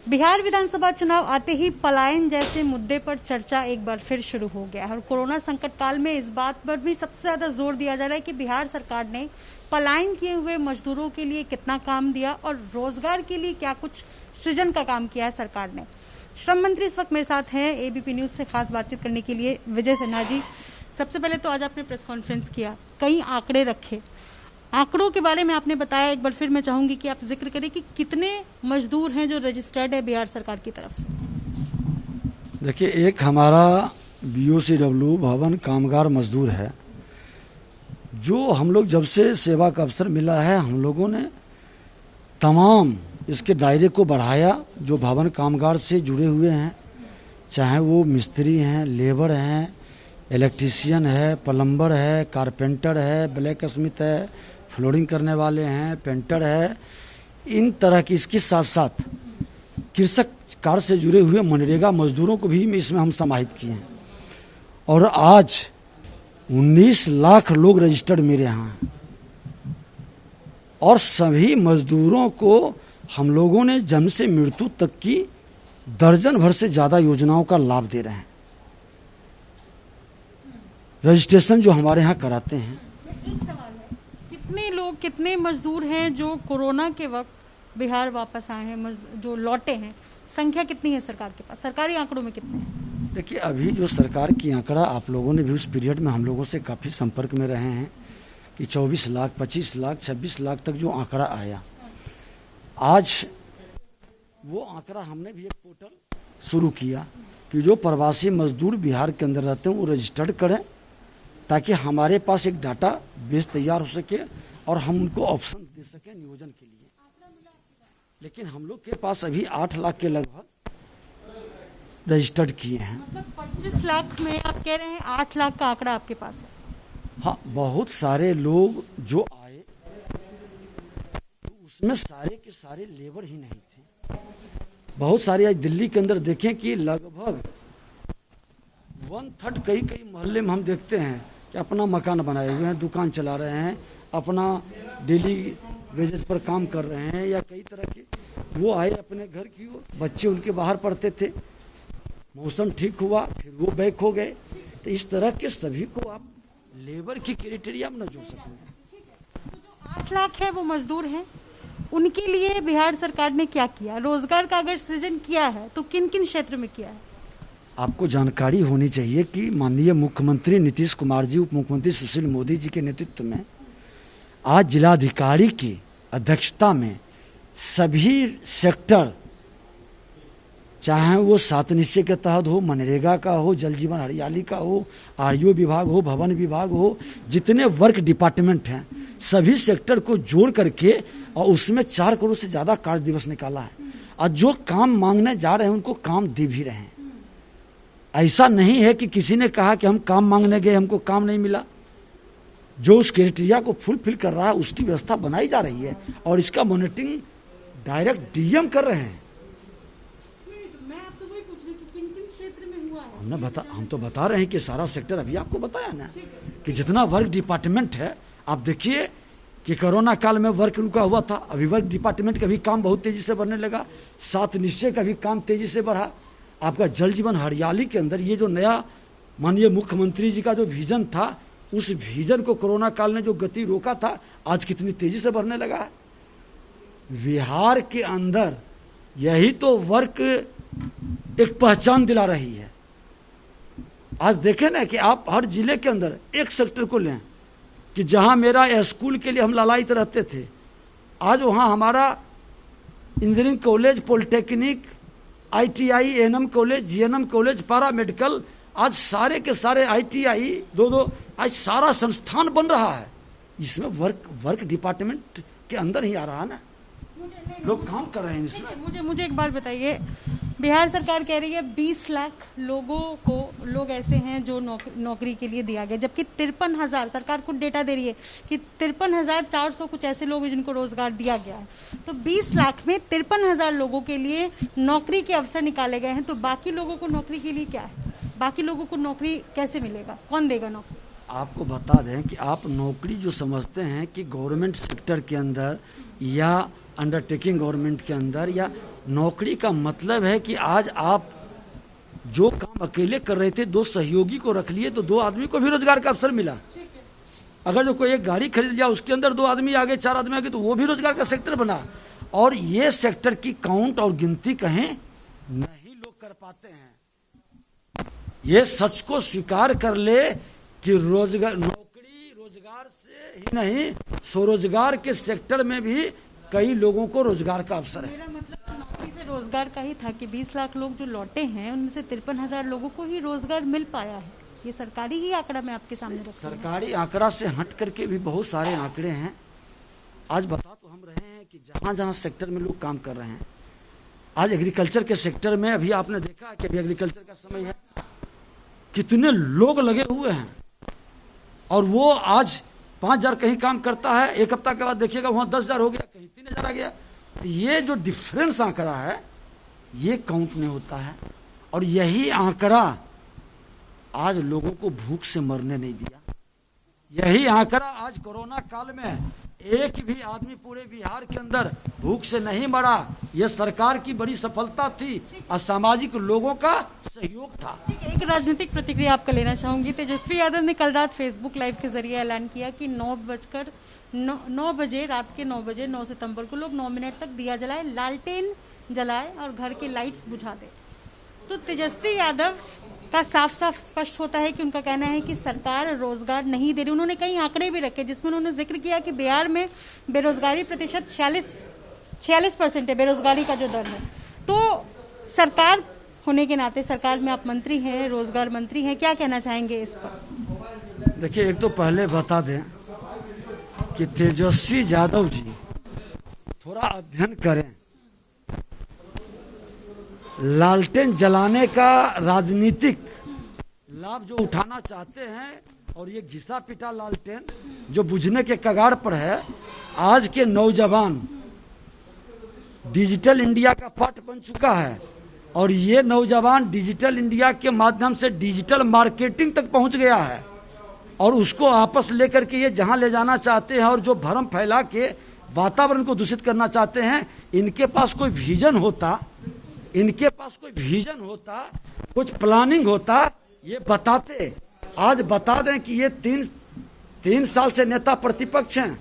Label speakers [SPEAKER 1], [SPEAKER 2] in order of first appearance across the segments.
[SPEAKER 1] बिहार विधानसभा चुनाव आते ही पलायन जैसे मुद्दे पर चर्चा एक बार फिर शुरू हो गया है और कोरोना संकट काल में इस बात पर भी सबसे ज्यादा जोर दिया जा रहा है कि बिहार सरकार ने पलायन किए हुए मजदूरों के लिए कितना काम दिया और रोजगार के लिए क्या कुछ सृजन का काम किया है सरकार ने। श्रम मंत्री इस वक्त मेरे साथ हैं एबीपी न्यूज से खास बातचीत करने के लिए विजय सिन्हा जी। सबसे पहले तो आज आपने प्रेस कॉन्फ्रेंस किया, कई आंकड़े रखे, आंकड़ों के बारे में आपने बताया। एक बार फिर मैं चाहूंगी कि आप जिक्र करें कि कितने मजदूर हैं जो रजिस्टर्ड है बिहार सरकार की तरफ से।
[SPEAKER 2] देखिए, एक हमारा BOCW भवन कामगार मजदूर है, जो हम लोग जब से सेवा का अवसर मिला है हम लोगों ने तमाम इसके दायरे को बढ़ाया। जो भवन कामगार से जुड़े हुए हैं, चाहे वो मिस्त्री हैं, लेबर हैं, इलेक्ट्रीशियन है, प्लम्बर है, कारपेंटर है, ब्लैक स्मिथ है, फ्लोरिंग करने वाले हैं, पेंटर है, इन तरह की, इसके साथ साथ कृषक कार्य से जुड़े हुए मनरेगा मजदूरों को भी इसमें हम समाहित किए हैं। और आज 19 लाख लोग रजिस्टर्ड मेरे यहाँ हैं और सभी मजदूरों को हम लोगों ने जन्म से मृत्यु तक की दर्जन भर से ज़्यादा योजनाओं का लाभ दे रहे हैं। रजिस्ट्रेशन जो हमारे यहाँ कराते हैं।
[SPEAKER 1] एक सवाल है, कितने लोग, कितने मजदूर हैं जो कोरोना के वक्त बिहार वापस आए हैं, जो लौटे हैं, संख्या कितनी है सरकार के पास? सरकारी आंकड़ों में कितने हैं?
[SPEAKER 2] देखिए, अभी जो सरकार की आंकड़ा, आप लोगों ने भी उस पीरियड में हम लोगों से काफ़ी संपर्क में रहे हैं कि 24 लाख, 25 लाख, 26 लाख तक जो आंकड़ा आया, आज वो आंकड़ा हमने भी एक पोर्टल शुरू किया कि जो प्रवासी मजदूर बिहार के अंदर रहते हैं वो रजिस्टर्ड करें, ताकि हमारे पास एक डाटा बेस तैयार हो सके और हम उनको ऑप्शन दे सकें नियोजन के लिए। लेकिन हम लोग के पास अभी 8 लाख के लगभग रजिस्टर्ड किए हैं।
[SPEAKER 1] मतलब 25 लाख में आप कह रहे हैं 8 लाख का आंकड़ा आपके पास है?
[SPEAKER 2] हाँ, बहुत सारे लोग जो आए तो उसमें सारे के सारे लेबर ही नहीं थे। बहुत सारे आज दिल्ली के अंदर देखें कि लगभग 1/3 कई मोहल्ले में हम देखते हैं कि अपना मकान बनाए हुए हैं, दुकान चला रहे हैं, अपना डेली वेजेस पर काम कर रहे हैं, या कई तरह के वो आए अपने घर की ओर, बच्चे उनके बाहर पढ़ते थे, मौसम ठीक हुआ फिर वो बैक हो गए। तो इस तरह के सभी को आप लेबर की क्राइटेरिया में न जोड़ सकते।
[SPEAKER 1] तो जो 8 लाख है वो मजदूर हैं, उनके लिए बिहार सरकार ने क्या किया? रोजगार का अगर सृजन किया है तो किन किन क्षेत्र में किया है?
[SPEAKER 2] आपको जानकारी होनी चाहिए कि माननीय मुख्यमंत्री नीतीश कुमार जी, उप मुख्यमंत्री सुशील मोदी जी के नेतृत्व में आज जिलाधिकारी की अध्यक्षता में सभी सेक्टर, चाहे वो 7 निश्चय के तहत हो, मनरेगा का हो, जल जीवन हरियाली का हो, RO विभाग हो, भवन विभाग हो, जितने वर्क डिपार्टमेंट हैं सभी सेक्टर को जोड़ करके और उसमें 4 करोड़ से ज़्यादा कार्य दिवस निकाला है। और जो काम मांगने जा रहे हैं उनको काम दे भी रहे हैं। ऐसा नहीं है कि किसी ने कहा कि हम काम मांगने गए हमको काम नहीं मिला। जो उस क्राइटेरिया को फुलफिल कर रहा है उसकी व्यवस्था बनाई जा रही है और इसका मॉनिटरिंग डायरेक्ट DM कर रहे हैं।
[SPEAKER 1] मैं आपसे वही पूछ रही हूं कि किन-किन क्षेत्र में हुआ है?
[SPEAKER 2] हम तो बता रहे हैं कि सारा सेक्टर, अभी आपको बताया ना कि जितना वर्क डिपार्टमेंट है। आप देखिए कि कोरोना काल में वर्क रुका हुआ था, अभी वर्क डिपार्टमेंट का भी काम बहुत तेजी से बढ़ने लगा, 7 निश्चय का भी काम तेजी से बढ़ा। आपका जल जीवन हरियाली के अंदर ये जो नया माननीय मुख्यमंत्री जी का जो विजन था, उस विजन को कोरोना काल ने जो गति रोका था, आज कितनी तेजी से बढ़ने लगा है। बिहार के अंदर यही तो वर्क एक पहचान दिला रही है। आज देखें ना कि आप हर जिले के अंदर एक सेक्टर को लें कि जहां मेरा स्कूल के लिए हम लालायित रहते थे, आज वहां हमारा engineering college, polytechnic, ITI, ANM college, GNM college, पारा मेडिकल, आज सारे के सारे ITI 2 आज सारा संस्थान बन रहा है। इसमें वर्क डिपार्टमेंट के अंदर ही आ रहा है ना, लोग काम कर रहे हैं इसमें।
[SPEAKER 1] मुझे एक बात बताइए, बिहार सरकार कह रही है 20 लाख लोग ऐसे हैं जो नौकरी के लिए दिया गया, जबकि 53,000 सरकार खुद डेटा दे रही है कि 53,400 कुछ ऐसे लोग हैं जिनको रोजगार दिया गया है। तो 20 लाख में 53,000 लोगों के लिए नौकरी के अवसर निकाले गए हैं, तो बाकी लोगों को नौकरी के लिए क्या है? बाकी लोगों को नौकरी कैसे मिलेगा? कौन देगा नौकरी?
[SPEAKER 2] आपको बता दें कि आप नौकरी जो समझते हैं कि गवर्नमेंट सेक्टर के अंदर या अंडरटेकिंग गवर्नमेंट के अंदर या नौकरी का मतलब है कि आज आप जो काम अकेले कर रहे थे, 2 सहयोगी को रख लिए तो 2 आदमी को भी रोजगार का अवसर मिला। अगर जो कोई एक गाड़ी खरीद लिया, उसके अंदर 2 आदमी आ गए, 4 आदमी आ गए, तो वो भी रोजगार का सेक्टर बना। और ये सेक्टर की काउंट और गिनती कहीं नहीं लोग कर पाते हैं। ये सच को स्वीकार कर ले कि नौकरी रोजगार से ही नहीं, स्वरोजगार के सेक्टर में भी कई लोगों को रोजगार का अवसर है।
[SPEAKER 1] मेरा मतलब नौकरी से रोजगार का ही था कि 20 लाख लोग जो लौटे हैं उनमें से 53,000 लोगों को ही रोजगार मिल पाया है। ये सरकारी ही आंकड़ा मैं आपके सामने रखती हूं।
[SPEAKER 2] सरकारी आंकड़ा से हट करके भी बहुत सारे आंकड़े हैं। आज बता तो हम रहे हैं कि जहां जहां सेक्टर में लोग काम कर रहे हैं, आज एग्रीकल्चर के सेक्टर में अभी आपने देखा कि अभी एग्रीकल्चर का समय है, कितने लोग लगे हुए हैं। और वो आज 5,000 कहीं काम करता है, 1 हफ्ता के बाद देखिएगा वहां 10,000 हो गया, कहीं 3,000 आ गया। तो ये जो डिफरेंस आंकड़ा है ये काउंट नहीं होता है। और यही आंकड़ा आज लोगों को भूख से मरने नहीं दिया। यही आंकड़ा आज कोरोना काल में एक भी आदमी पूरे बिहार के अंदर भूख से नहीं मरा। यह सरकार की बड़ी सफलता थी, असामाजिक लोगों का सहयोग था।
[SPEAKER 1] ठीक है, एक राजनीतिक प्रतिक्रिया आपका लेना चाहूंगी। तेजस्वी यादव ने कल रात फेसबुक लाइव के जरिए ऐलान किया कि 9 बजे रात के 9 बजे 9 सितंबर को लोग 9 मिनट तक दिया जलाए, लालटेन जलाए और घर के लाइट्स बुझा दे। तो तेजस्वी यादव का साफ साफ स्पष्ट होता है कि उनका कहना है कि सरकार रोजगार नहीं दे रही। उन्होंने कई आंकड़े भी रखे जिसमें उन्होंने जिक्र किया कि बिहार में बेरोजगारी प्रतिशत 46% है, बेरोजगारी का जो दर है। तो सरकार होने के नाते, सरकार में आप मंत्री हैं, रोजगार मंत्री हैं, क्या कहना चाहेंगे इस पर?
[SPEAKER 2] देखिए, एक तो पहले बता दें कि तेजस्वी यादव जी थोड़ा अध्ययन करें। लालटेन जलाने का राजनीतिक लाभ जो उठाना चाहते हैं और ये घिसा पिटा लालटेन जो बुझने के कगार पर है, आज के नौजवान डिजिटल इंडिया का पार्ट बन चुका है। और ये नौजवान डिजिटल इंडिया के माध्यम से डिजिटल मार्केटिंग तक पहुंच गया है और उसको आपस लेकर के ये जहां ले जाना चाहते हैं और जो भ्रम फैला के वातावरण को दूषित करना चाहते हैं। इनके पास कोई विजन होता, इनके पास कोई विजन होता, कुछ प्लानिंग होता, ये बताते। आज बता दें कि ये तीन साल से नेता प्रतिपक्ष हैं,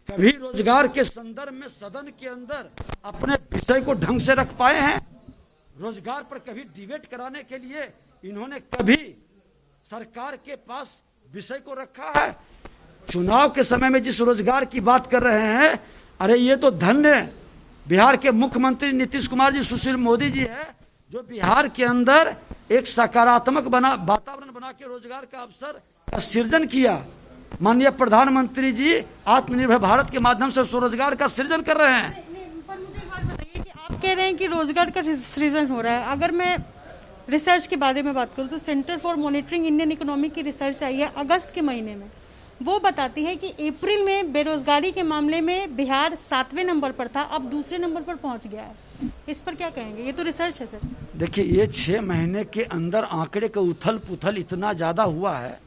[SPEAKER 2] कभी रोजगार के संदर्भ में सदन के अंदर अपने विषय को ढंग से रख पाए हैं? रोजगार पर कभी डिबेट कराने के लिए इन्होंने कभी सरकार के पास विषय को रखा है? चुनाव के समय में जिस रोजगार की बात कर रहे हैं, अरे ये तो धन्य बिहार के मुख्यमंत्री नीतीश कुमार जी, सुशील मोदी जी है, जो बिहार के अंदर एक सकारात्मक वातावरण बना के रोजगार का अवसर का सृजन किया। माननीय प्रधानमंत्री जी आत्मनिर्भर भारत के माध्यम से स्वरोजगार का सृजन कर रहे हैं।
[SPEAKER 1] पर मुझे एक बात बताइए कि आप कह रहे हैं कि रोजगार का सृजन हो रहा है। अगर मैं रिसर्च के बारे में बात करूं तो centre for monitoring Indian economy की रिसर्च आई है अगस्त के महीने में। वो बताती है कि अप्रैल में बेरोजगारी के मामले में बिहार 7वें नंबर पर था, अब दूसरे नंबर पर पहुंच गया है। इस पर क्या कहेंगे? ये तो रिसर्च है सर।
[SPEAKER 2] देखिए, ये 6 महीने के अंदर आंकड़े का उथल पुथल इतना ज्यादा हुआ है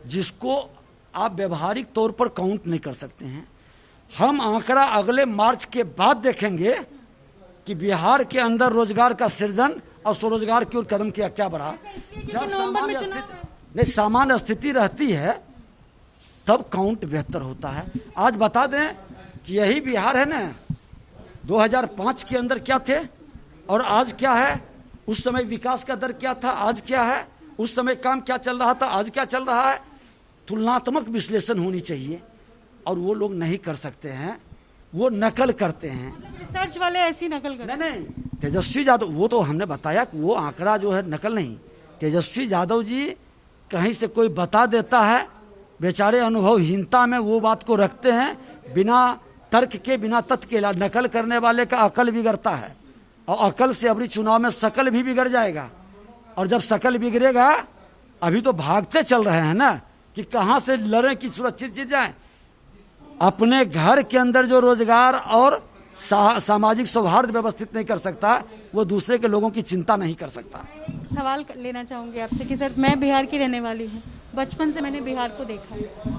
[SPEAKER 2] जिसको आप व्यवहारिक तौर पर काउंट नहीं कर सकते हैं। हम आंकड़ा अगले मार्च के बाद देखेंगे कि बिहार के अंदर रोजगार का सृजन और स्वरोजगार की ओर कदम क्या बढ़ा। जब सामान्य स्थिति रहती है तब काउंट बेहतर होता है। आज बता दें कि यही बिहार है ना, 2005 के अंदर क्या थे और आज क्या है, उस समय विकास का दर क्या था, आज क्या है, उस समय काम क्या चल रहा था, आज क्या चल रहा है। तुलनात्मक विश्लेषण होनी चाहिए और वो लोग नहीं कर सकते हैं, वो नकल करते हैं।
[SPEAKER 1] रिसर्च वाले ऐसी नकल करते हैं।
[SPEAKER 2] नहीं, तेजस्वी यादव, वो तो हमने बताया कि वो आंकड़ा जो है नकल नहीं। तेजस्वी यादव जी कहीं से कोई बता देता है, बेचारे अनुभवहीनता में वो बात को रखते हैं, बिना तर्क के, बिना तथ्य के। नकल करने वाले का अकल बिगड़ता है और अकल से अबरी चुनाव में शकल भी बिगड़ जाएगा। और जब शकल बिगड़ेगा, अभी तो भागते चल रहे हैं ना कि कहां से लड़ें कि सुरक्षित जीत जाएं। अपने घर के अंदर जो रोजगार और सामाजिक सौहार्द व्यवस्थित नहीं कर सकता, वो दूसरे के लोगों की चिंता नहीं कर सकता।
[SPEAKER 1] सवाल लेना चाहूंगी आपसे कि सर, मैं बिहार की रहने वाली हूँ, बचपन से मैंने बिहार को देखा है।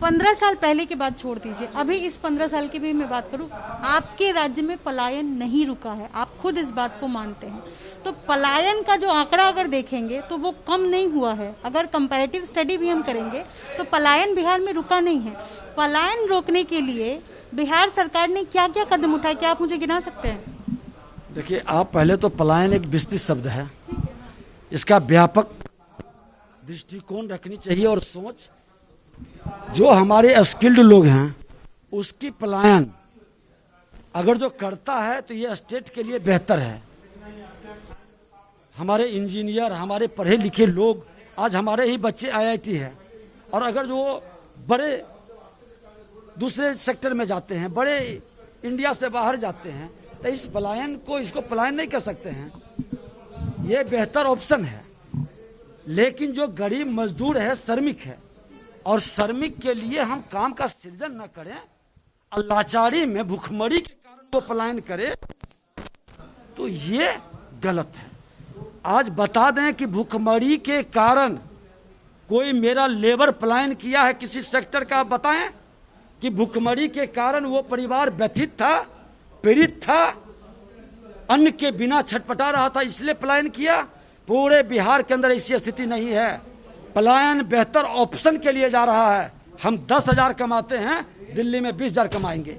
[SPEAKER 1] 15 साल पहले की बात छोड़ दीजिए, अभी इस 15 साल की भी मैं बात करूं, आपके राज्य में पलायन नहीं रुका है, आप खुद इस बात को मानते हैं। तो पलायन का जो आंकड़ा अगर देखेंगे तो वो कम नहीं हुआ है। अगर कंपैरेटिव स्टडी भी हम करेंगे तो पलायन बिहार में रुका नहीं है। पलायन रोकने के लिए बिहार सरकार ने क्या क्या कदम उठाए, क्या आप मुझे गिना सकते हैं?
[SPEAKER 2] देखिए, आप पहले तो पलायन एक विस्तृत शब्द है, इसका व्यापक दृष्टिकोण रखनी चाहिए और सोच। जो हमारे स्किल्ड लोग हैं उसकी पलायन अगर जो करता है तो ये स्टेट के लिए बेहतर है। हमारे इंजीनियर, हमारे पढ़े लिखे लोग, आज हमारे ही बच्चे IIT है, और अगर जो बड़े दूसरे सेक्टर में जाते हैं, बड़े इंडिया से बाहर जाते हैं, तो इस पलायन को, इसको पलायन नहीं कर सकते हैं, ये बेहतर ऑप्शन है। लेकिन जो गरीब मजदूर है, श्रमिक है, और श्रमिक के लिए हम काम का सृजन न करें, लाचारी में भूखमरी के कारण वो पलायन करे, तो ये गलत है। आज बता दें कि भूखमरी के कारण कोई मेरा लेबर पलायन किया है किसी सेक्टर का, आप बताएं कि भूखमरी के कारण वो परिवार व्यथित था, पीड़ित था, अन्न के बिना छटपटा रहा था, इसलिए पलायन किया। पूरे बिहार के अंदर ऐसी स्थिति नहीं है। पलायन बेहतर ऑप्शन के लिए जा रहा है। हम 10,000 कमाते हैं, दिल्ली में 20,000 कमाएंगे,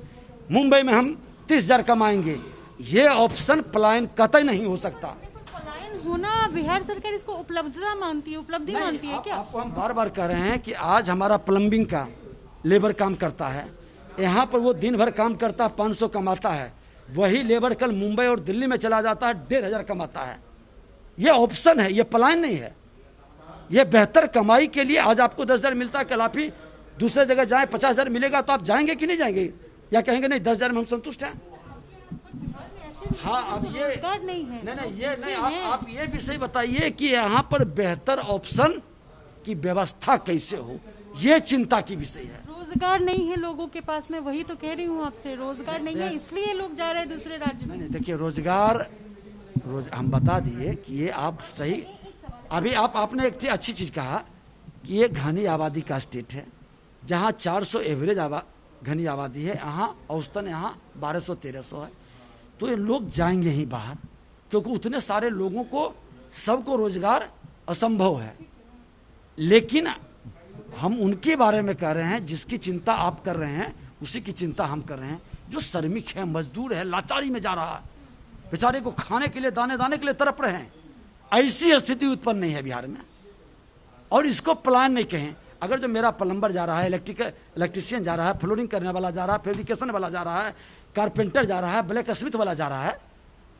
[SPEAKER 2] मुंबई में हम 30,000 कमाएंगे। ये ऑप्शन पलायन कतई नहीं हो सकता।
[SPEAKER 1] पलायन होना, बिहार सरकार इसको उपलब्धता मानती है, उपलब्धि मानती है क्या?
[SPEAKER 2] आपको हम बार बार कह रहे हैं कि आज हमारा प्लम्बिंग का लेबर काम करता है, यहाँ पर वो दिन भर काम करता है, 500 कमाता है। वही लेबर कल मुंबई और दिल्ली में चला जाता है, 1,500 कमाता है। ये ऑप्शन है, ये पलायन नहीं है। ये बेहतर कमाई के लिए आज आपको 10,000 मिलता है, कल आप ही दूसरे जगह जाएं 50,000 मिलेगा, तो आप जाएंगे कि नहीं जाएंगे, या कहेंगे नहीं 10,000 में हम संतुष्ट हैं? हाँ, अब ये
[SPEAKER 1] नहीं है,
[SPEAKER 2] नहीं ये नहीं, आप ये भी सही बताइए कि यहाँ पर बेहतर ऑप्शन की व्यवस्था कैसे हो, ये चिंता की विषय है।
[SPEAKER 1] रोजगार नहीं है लोगों के पास में, वही तो कह रही हूँ आपसे, रोजगार नहीं है इसलिए लोग जा रहे हैं दूसरे राज्य में।
[SPEAKER 2] नहीं, देखिए, रोजगार हम बता दिए कि ये आप सही, अभी आपने एक अच्छी चीज कहा कि ये घनी आबादी का स्टेट है, जहाँ 400 एवरेज घनी आबादी है, यहाँ औसतन यहाँ 1200-1300 है। तो ये लोग जाएंगे ही बाहर, क्योंकि उतने सारे लोगों को सबको रोजगार असंभव है। लेकिन हम उनके बारे में कह रहे हैं, जिसकी चिंता आप कर रहे हैं उसी की चिंता हम कर रहे हैं। जो श्रमिक है, मजदूर है, लाचारी में जा रहा है, बेचारे को खाने के लिए, दाने दाने के लिए तड़प रहे हैं, ऐसी स्थिति उत्पन्न नहीं है बिहार में। और इसको पलायन नहीं कहें। अगर जो मेरा प्लम्बर जा रहा है, इलेक्ट्रिशियन जा रहा है, फ्लोरिंग करने वाला जा रहा है, फैब्रिकेशन वाला जा रहा है, कारपेंटर जा रहा है, ब्लैक स्मिथ वाला जा रहा है,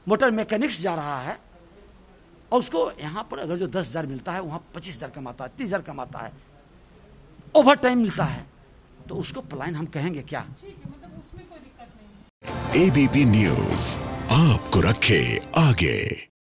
[SPEAKER 2] मोटर मैकेनिक्स जा रहा है, और उसको यहाँ पर अगर जो 10,000 मिलता है, वहाँ 25,000 कमाता है, 30,000 कमाता है, ओवर टाइम मिलता है, तो उसको पलायन हम कहेंगे क्या?
[SPEAKER 1] उसमें कोई दिक्कत नहीं।
[SPEAKER 3] ABP न्यूज आपको रखे आगे।